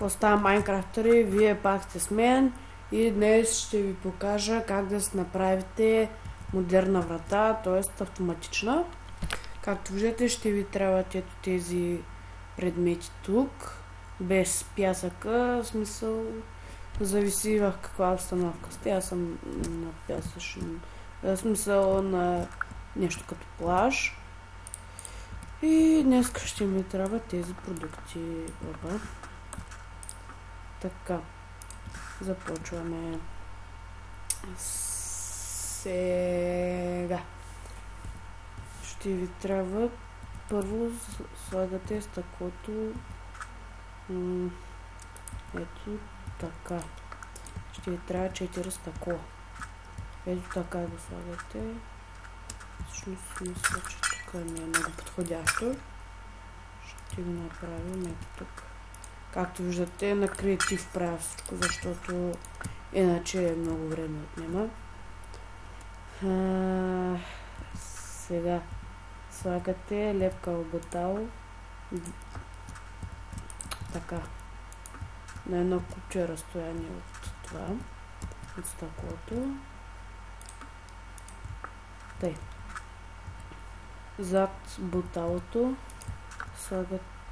Поставя Майнкрафтъри, вие пак сте с мен и днес ще ви покажа как да си направите модерна врата, т.е. автоматична. Както виждате, ще ви трябват ето тези предмети тук, без пясъка, в смисъл зависи в каква обстановка сте. Аз съм на пясъчен, в смисъл на нещо като плаж. И днес ще ми трябва тези продукти. Опа. Така. Започваме. Сега. Ще ви трябва първо слагате стъклото. Ето така. Ще ви трябва 4 стъкло. Ето така го слагате. Всъщност мисля, че тук не е много подходящо. Ще го направим ето тук. Както виждате, на креатив правя всичко, защото иначе много време отнема. Сега слагате лепка в бутал. Така. На едно купче разстояние от това. От стъклото. Тъй. Зад буталото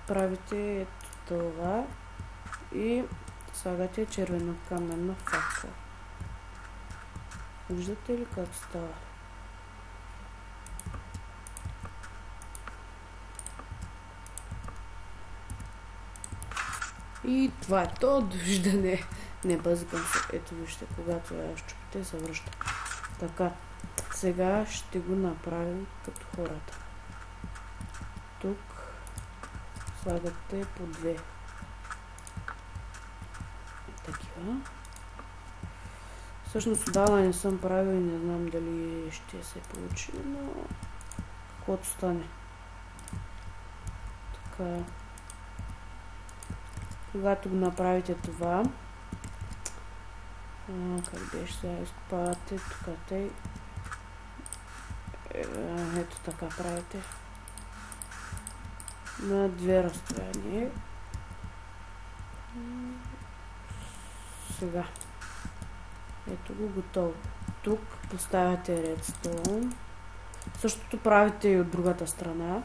правите ето това и слагате червенокаменна факла. Виждате ли как става? И това е то, довиждане. Не бъзгам се. Ето вижте, когато я щупите, се връща. Така. Сега ще го направим като хората. Тук слагате по 2. Такива. Всъщност отдавна не съм правил и не знам дали ще се получи, но каквото стане. Така. Когато го направите това, как беше сега, изкопавате тук тъй. Ето така правите. На 2 разстояния. Сега. Ето го готово. Тук поставяте редстоун. Същото правите и от другата страна.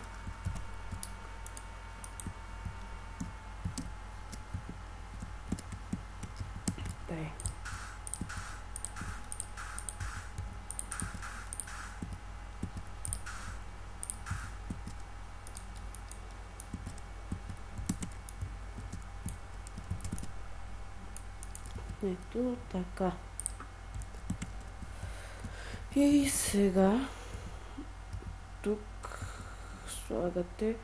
Дай. Ето така. И сега тук слагате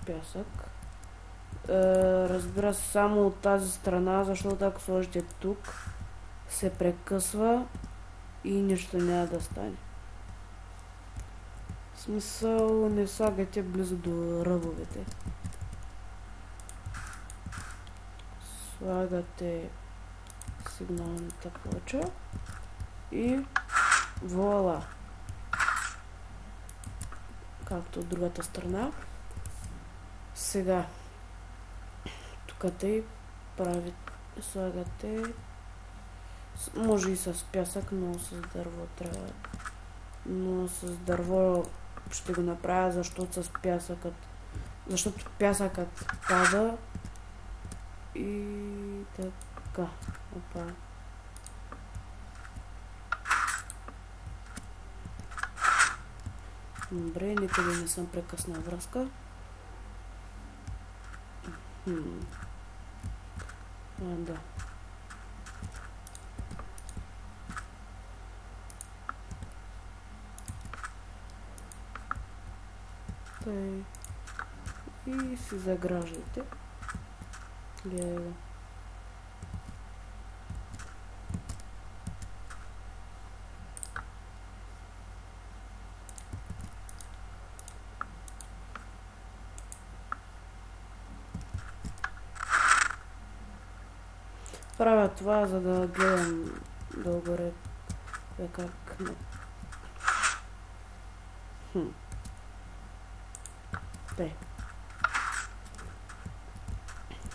пясък. Разбира се, само от тази страна, защото ако сложите тук, се прекъсва и нищо няма да стане. В смисъл, не слагайте близо до ръбовете. Слагате сигналната плоча и вуала. Както от другата страна. Сега тук тъй слагате, може и с пясък, но с дърво трябва. Но с дърво ще го направя, защото пясъкът пада и така. Опа. Добре, никъде не съм прекъснал връзка. Да. Тъй. И си заграждате. Гледай го. Правя това, за да гледам долу-горе как Тъй.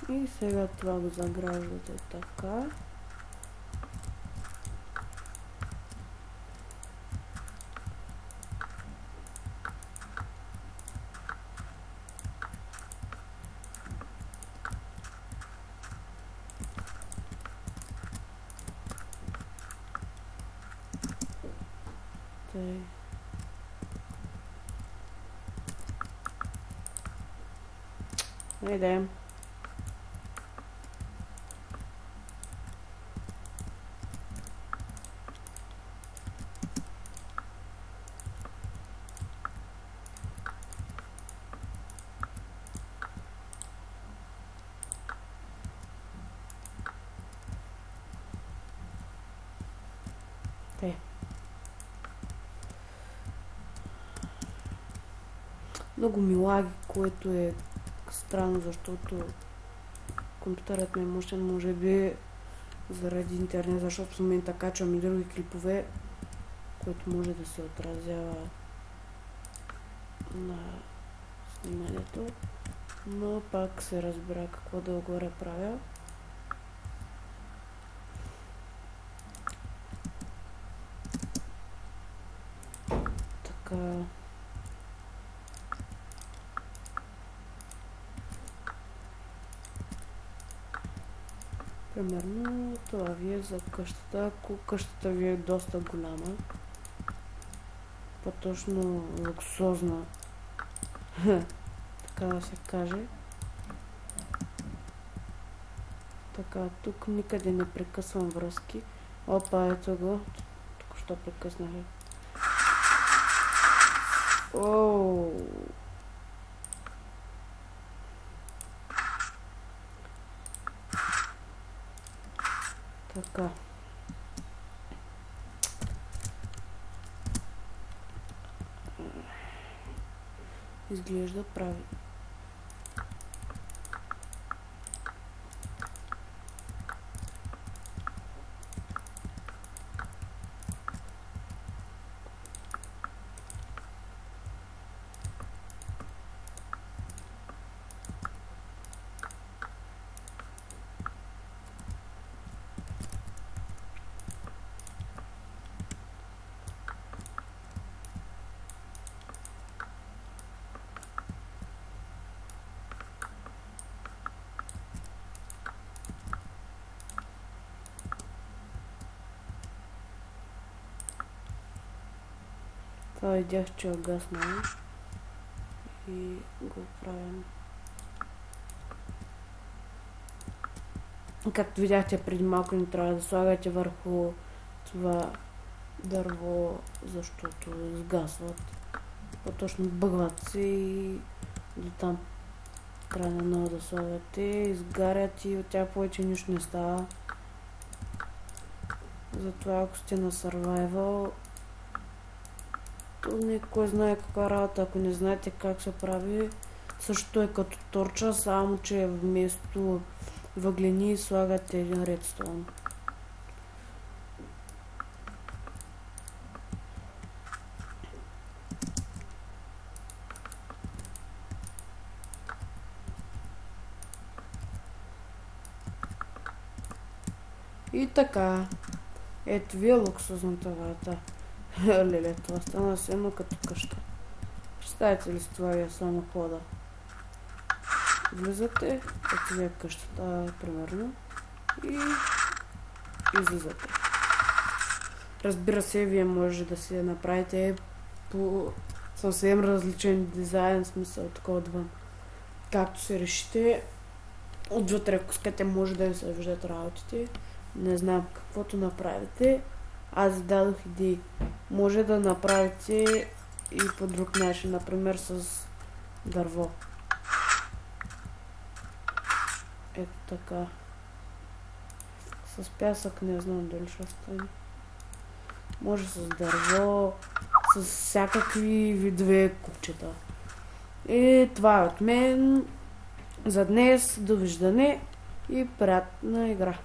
И сега това го заграждате така. Тъй. Идем. Тъй. Много ми лаги, което е странно, защото компютърът ми е мощен, може би заради интернет, защото в момента качвам и други клипове, което може да се отразява на снимането, но пак се разбира какво да горе правя. Така. Примерно това ви е за къщата, ако къщата ви е доста голяма, по-точно луксозна, така да се каже. Така, тук никъде не прекъсвам връзки. Опа, ето го. Току-що прекъснах. Оу! Така. Изглежда прави. Това видях, че е гаснало и го правим. Както видяхте преди малко, не трябва да слагате върху това дърво, защото изгасват. По-точно бъгват се и до там трябва много да слагате. Изгарят и от тях повече нищо не става. Затова ако сте на survival, никой знае каква работа, ако не знаете как се прави. Същото е като торча, само че вместо въглени слагате един редстоун. И така, ето ви е луксозната врата. Леле, това стана все едно като къща. Представете ли си, това ви е само хода. Влизате, ето ви е къщата, примерно, и излизате. Разбира се, вие може да си я направите по съвсем различен дизайн, смисъл такова отвън. Както се решите, отвътре, ако искате, може да ви се виждат работите. Не знам каквото направите. Аз ви дадох идеи. Може да направите и по друг начин, например с дърво. Ето така. С пясък не знам дали ще стане. Може с дърво, с всякакви видове купчета. И това е от мен. За днес, довиждане и приятна игра.